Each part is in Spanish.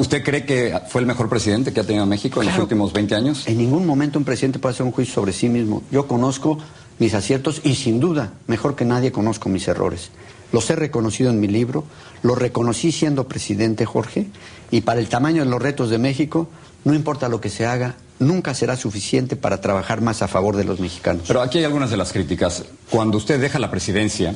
¿Usted cree que fue el mejor presidente que ha tenido México en los últimos 20 años? En ningún momento un presidente puede hacer un juicio sobre sí mismo. Yo conozco mis aciertos y sin duda, mejor que nadie, conozco mis errores. Los he reconocido en mi libro, los reconocí siendo presidente, Jorge, y para el tamaño de los retos de México, no importa lo que se haga, nunca será suficiente para trabajar más a favor de los mexicanos. Pero aquí hay algunas de las críticas. Cuando usted deja la presidencia,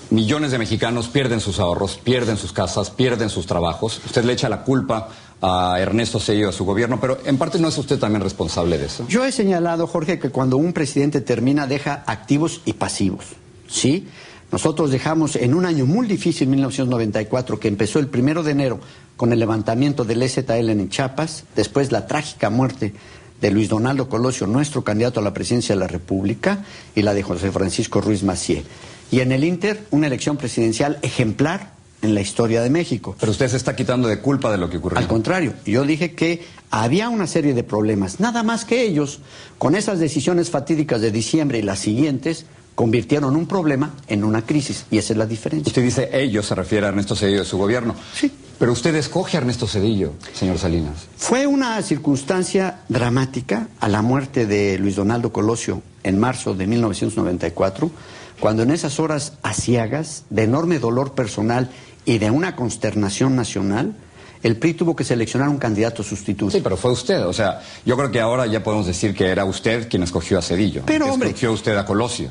millones de mexicanos pierden sus ahorros, pierden sus casas, pierden sus trabajos. Usted le echa la culpa a Ernesto Zedillo, a su gobierno, pero en parte no es usted también responsable de eso. Yo he señalado, Jorge, que cuando un presidente termina, deja activos y pasivos, ¿sí? Nosotros dejamos en un año muy difícil, 1994, que empezó el 1 de enero con el levantamiento del EZL en Chiapas, después la trágica muerte de Luis Donaldo Colosio, nuestro candidato a la presidencia de la República, y la de José Francisco Ruiz Massieu. Y en el Inter, una elección presidencial ejemplar en la historia de México. Pero usted se está quitando de culpa de lo que ocurrió. Al contrario, yo dije que había una serie de problemas, nada más que ellos, con esas decisiones fatídicas de diciembre y las siguientes, convirtieron un problema en una crisis, y esa es la diferencia. Usted dice ellos, se refiere a Ernesto Zedillo de su gobierno. Sí. Pero usted escoge a Ernesto Zedillo, señor Salinas. Fue una circunstancia dramática a la muerte de Luis Donaldo Colosio en marzo de 1994, cuando en esas horas aciagas, de enorme dolor personal y de una consternación nacional, el PRI tuvo que seleccionar un candidato sustituto. Sí, pero fue usted. O sea, yo creo que ahora ya podemos decir que era usted quien escogió a Zedillo. Pero, que hombre, escogió usted a Colosio.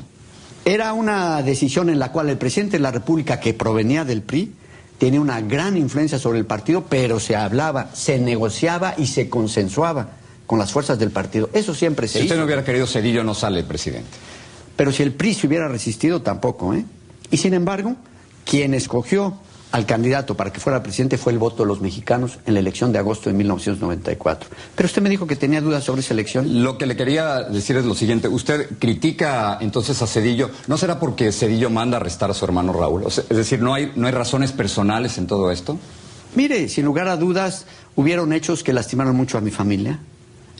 Era una decisión en la cual el presidente de la República, que provenía del PRI, tiene una gran influencia sobre el partido, pero se hablaba, se negociaba y se consensuaba con las fuerzas del partido. Eso siempre se hizo. Si usted no hubiera querido Zedillo, no sale presidente. Pero si el PRI se hubiera resistido, tampoco, ¿eh? Y sin embargo, quien escogió al candidato para que fuera presidente fue el voto de los mexicanos en la elección de agosto de 1994. Pero usted me dijo que tenía dudas sobre esa elección. Lo que le quería decir es lo siguiente. Usted critica entonces a Zedillo. ¿No será porque Zedillo manda a arrestar a su hermano Raúl? Es decir, ¿no hay razones personales en todo esto? Mire, sin lugar a dudas, hubieron hechos que lastimaron mucho a mi familia.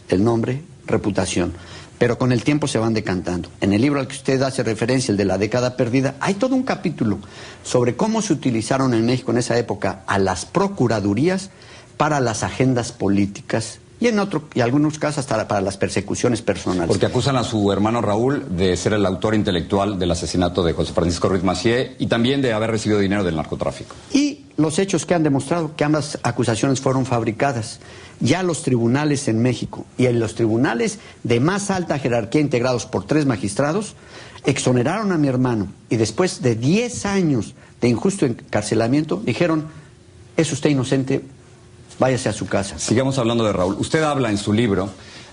El nombre, reputación. Pero con el tiempo se van decantando. En el libro al que usted hace referencia, el de la década perdida, hay todo un capítulo sobre cómo se utilizaron en México en esa época a las procuradurías para las agendas políticas y en algunos casos hasta para las persecuciones personales. Porque acusan a su hermano Raúl de ser el autor intelectual del asesinato de José Francisco Ruiz Massieu y también de haber recibido dinero del narcotráfico. Y los hechos que han demostrado que ambas acusaciones fueron fabricadas. Ya los tribunales en México y en los tribunales de más alta jerarquía integrados por 3 magistrados exoneraron a mi hermano y después de 10 años de injusto encarcelamiento dijeron, es usted inocente, váyase a su casa. Sigamos hablando de Raúl. Usted habla en su libro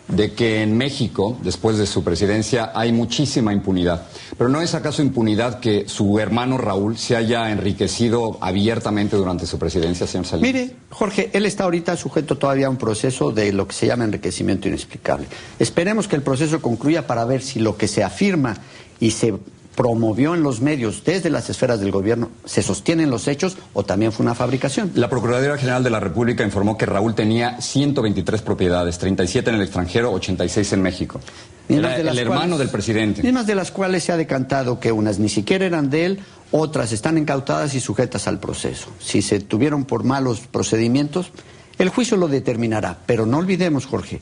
de que en México, después de su presidencia, hay muchísima impunidad. Pero ¿no es acaso impunidad que su hermano Raúl se haya enriquecido abiertamente durante su presidencia, señor Salinas? Mire, Jorge, él está ahorita sujeto todavía a un proceso de lo que se llama enriquecimiento inexplicable. Esperemos que el proceso concluya para ver si lo que se afirma y se promovió en los medios desde las esferas del gobierno se sostienen los hechos o también fue una fabricación. La Procuraduría General de la República informó que Raúl tenía 123 propiedades, 37 en el extranjero, 86 en México. Era el hermano del presidente. Mismas de las cuales se ha decantado que unas ni siquiera eran de él, otras están incautadas y sujetas al proceso. Si se tuvieron por malos procedimientos, el juicio lo determinará. Pero no olvidemos, Jorge,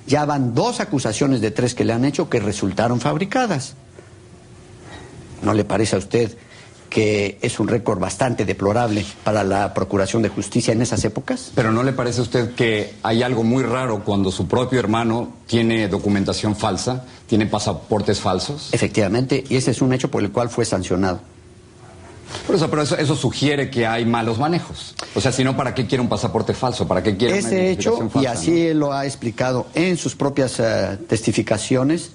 ya van 2 acusaciones de 3 que le han hecho que resultaron fabricadas. ¿No le parece a usted que es un récord bastante deplorable para la Procuración de Justicia en esas épocas? ¿Pero no le parece a usted que hay algo muy raro cuando su propio hermano tiene documentación falsa, tiene pasaportes falsos? Efectivamente, y ese es un hecho por el cual fue sancionado. Pero eso sugiere que hay malos manejos. O sea, si no, ¿para qué quiere un pasaporte falso? ¿Para qué quiere una ese hecho, identificación falsa, y así ¿no? él lo ha explicado en sus propias testificaciones,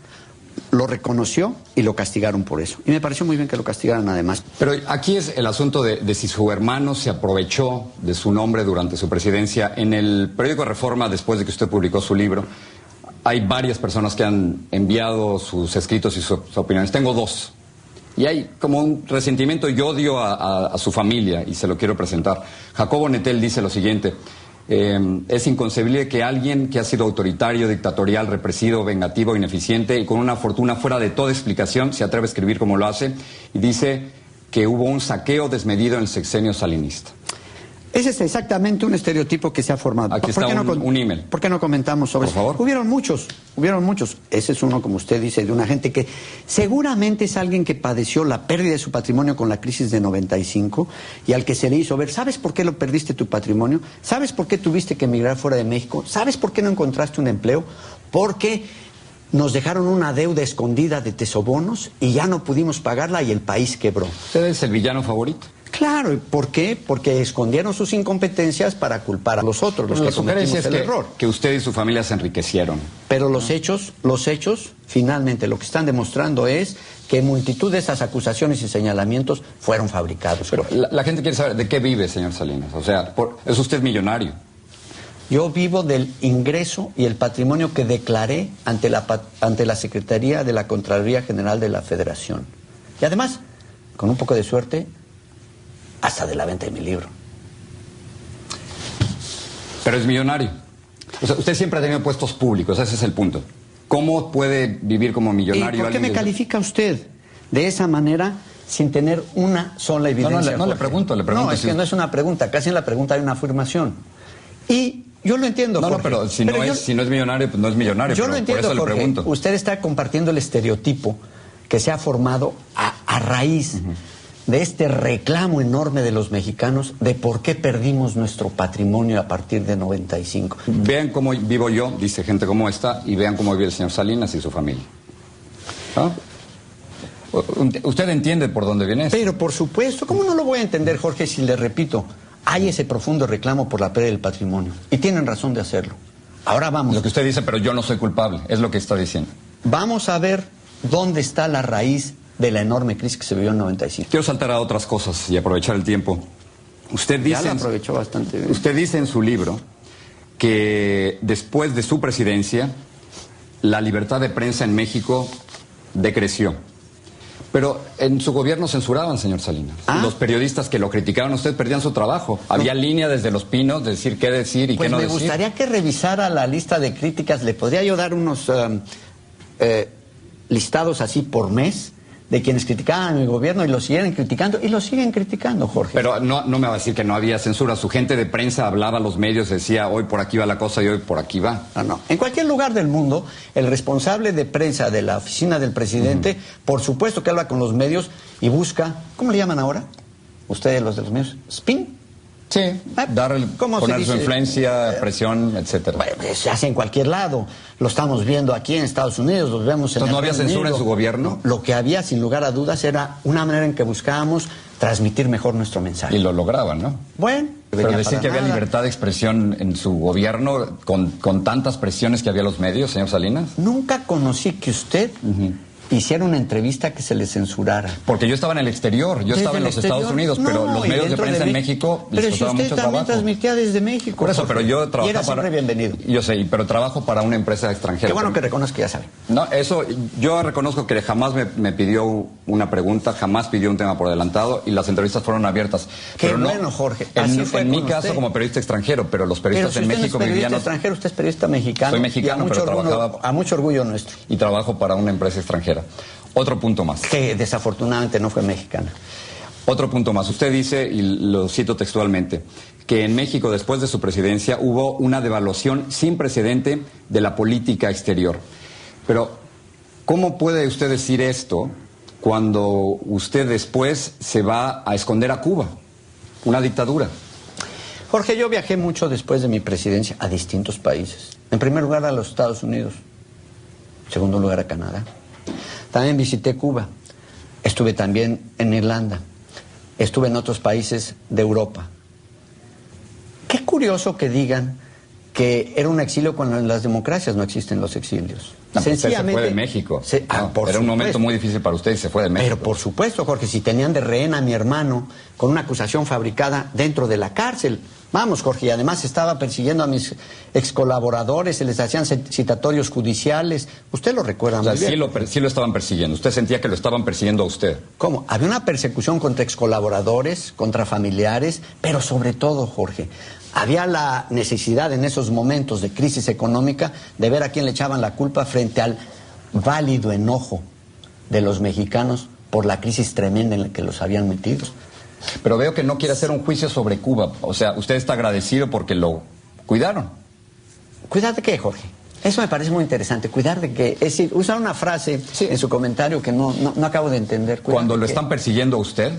lo reconoció y lo castigaron por eso. Y me pareció muy bien que lo castigaran además. Pero aquí es el asunto de si su hermano se aprovechó de su nombre durante su presidencia. En el periódico Reforma, después de que usted publicó su libro, hay varias personas que han enviado sus escritos y sus opiniones. Tengo 2. Y hay como un resentimiento y odio a su familia, y se lo quiero presentar. Jacobo Nettel dice lo siguiente: es inconcebible que alguien que ha sido autoritario, dictatorial, represivo, vengativo, ineficiente y con una fortuna fuera de toda explicación se atreve a escribir como lo hace, y dice que hubo un saqueo desmedido en el sexenio salinista. Ese es exactamente un estereotipo que se ha formado. Aquí está un email. ¿Por qué no comentamos sobre eso? Por favor. Hubieron muchos. Ese es uno, como usted dice, de una gente que seguramente es alguien que padeció la pérdida de su patrimonio con la crisis de 95 y al que se le hizo ver, ¿sabes por qué lo perdiste tu patrimonio? ¿Sabes por qué tuviste que emigrar fuera de México? ¿Sabes por qué no encontraste un empleo? Porque nos dejaron una deuda escondida de tesobonos y ya no pudimos pagarla y el país quebró. ¿Usted es el villano favorito? Claro, ¿por qué? Porque escondieron sus incompetencias para culpar a los otros, los que cometimos el error. Que usted y su familia se enriquecieron. Pero los hechos, finalmente lo que están demostrando es que multitud de esas acusaciones y señalamientos fueron fabricados. Pero la gente quiere saber de qué vive, señor Salinas. O sea, ¿es usted millonario? Yo vivo del ingreso y el patrimonio que declaré ante la Secretaría de la Contraloría General de la Federación. Y además, con un poco de suerte, hasta de la venta de mi libro. Pero es millonario. O sea, usted siempre ha tenido puestos públicos, ese es el punto. ¿Cómo puede vivir como millonario? ¿Y por qué me califica usted de esa manera sin tener una sola evidencia? No, le pregunto. No, es que no es una pregunta, casi en la pregunta hay una afirmación. Y yo lo entiendo, Jorge. No, pero si no es millonario, pues no es millonario. Yo lo entiendo, por eso Jorge. le pregunto. Usted está compartiendo el estereotipo que se ha formado a raíz de este reclamo enorme de los mexicanos de por qué perdimos nuestro patrimonio a partir de 95. Vean cómo vivo yo, dice gente como esta, y vean cómo vive el señor Salinas y su familia. ¿Ah? Usted entiende por dónde viene esto. Pero por supuesto, ¿cómo no lo voy a entender, Jorge, si le repito, hay ese profundo reclamo por la pérdida del patrimonio? Y tienen razón de hacerlo. Ahora vamos. Lo que usted dice, pero yo no soy culpable, es lo que está diciendo. Vamos a ver dónde está la raíz de la enorme crisis que se vivió en 95. Quiero saltar a otras cosas y aprovechar el tiempo. Usted dice, ya lo aprovechó bastante bien. Usted dice en su libro que después de su presidencia la libertad de prensa en México decreció. Pero en su gobierno censuraban, señor Salinas. Los periodistas que lo criticaban a usted perdían su trabajo. Había línea desde Los Pinos de decir qué decir y qué no decir. Pues me gustaría que revisara la lista de críticas. ¿Le podría yo dar unos listados así por mes de quienes criticaban el gobierno y lo siguen criticando, Jorge? Pero no me va a decir que no había censura. Su gente de prensa hablaba a los medios, decía hoy por aquí va la cosa y hoy por aquí va. No. En cualquier lugar del mundo, el responsable de prensa de la oficina del presidente, por supuesto que habla con los medios y busca, ¿cómo le llaman ahora? Ustedes, los de los medios, ¿spin? Sí, poner su influencia, presión, etcétera. Bueno, se hace en cualquier lado. Lo estamos viendo aquí en Estados Unidos, lo vemos en ¿no había censura en su gobierno? No, lo que había, sin lugar a dudas, era una manera en que buscábamos transmitir mejor nuestro mensaje. Y lo lograban, ¿no? Bueno. Pero decir que había libertad de expresión en su gobierno con tantas presiones que había en los medios, señor Salinas. Nunca conocí que usted hiciera una entrevista que se le censurara. Porque yo estaba en el exterior, yo estaba en los Estados Unidos, pero los medios de prensa en México les costaba mucho trabajo. Pero si usted también transmitía desde México. Por eso, pero yo trabajaba y era siempre bienvenido. Yo sé, pero trabajo para una empresa extranjera. Qué bueno que reconozca que ya sabe. No, eso, yo reconozco que jamás me pidió una pregunta, jamás pidió un tema por adelantado y las entrevistas fueron abiertas. Qué pero bueno, Jorge. En mi caso, como periodista extranjero, pero los periodistas en México vivían... Usted es periodista extranjero, usted es periodista mexicano. Soy mexicano, pero trabajaba... A mucho orgullo nuestro. Y trabajo para una empresa extranjera. Otro punto más. Que desafortunadamente no fue mexicana. Otro punto más. Usted dice, y lo cito textualmente, que en México, después de su presidencia, hubo una devaluación sin precedente de la política exterior. Pero, ¿cómo puede usted decir esto cuando usted después se va a esconder a Cuba? Una dictadura. Jorge, yo viajé mucho después de mi presidencia a distintos países. En primer lugar a los Estados Unidos. En segundo lugar a Canadá. También visité Cuba, estuve también en Irlanda, estuve en otros países de Europa. Qué curioso que digan que era un exilio cuando en las democracias no existen los exilios. No, sencillamente se fue de México. Era un momento muy difícil para usted y se fue de México. Pero por supuesto, Jorge, si tenían de rehén a mi hermano con una acusación fabricada dentro de la cárcel. Vamos, Jorge, y además estaba persiguiendo a mis ex colaboradores, se les hacían citatorios judiciales. Usted lo recuerda muy bien. Sí lo estaban persiguiendo. ¿Usted sentía que lo estaban persiguiendo a usted? ¿Cómo? Había una persecución contra ex colaboradores, contra familiares, pero sobre todo, Jorge, había la necesidad en esos momentos de crisis económica de ver a quién le echaban la culpa frente al válido enojo de los mexicanos por la crisis tremenda en la que los habían metido. Pero veo que no quiere hacer un juicio sobre Cuba. O sea, usted está agradecido porque lo cuidaron. ¿Cuidar de qué, Jorge? Eso me parece muy interesante. ¿Cuidar de qué? Es decir, usar una frase en su comentario que no acabo de entender. Cuando lo están persiguiendo a usted,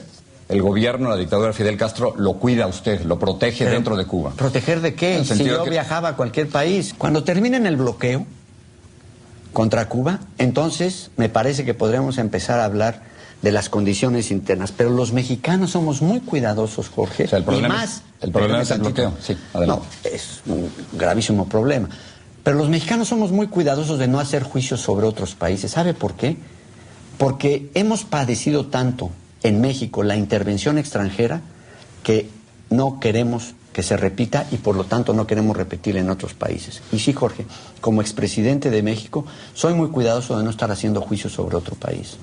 el gobierno, la dictadura de Fidel Castro, lo cuida a usted, lo protege dentro de Cuba. ¿Proteger de qué? Si yo viajaba a cualquier país. Cuando terminen el bloqueo contra Cuba, entonces me parece que podremos empezar a hablar de las condiciones internas. Pero los mexicanos somos muy cuidadosos, Jorge. O sea, el problema es el bloqueo. Sí, adelante. No, es un gravísimo problema. Pero los mexicanos somos muy cuidadosos de no hacer juicios sobre otros países. ¿Sabe por qué? Porque hemos padecido tanto en México la intervención extranjera que no queremos que se repita y por lo tanto no queremos repetir en otros países. Y sí, Jorge, como expresidente de México, soy muy cuidadoso de no estar haciendo juicios sobre otro país.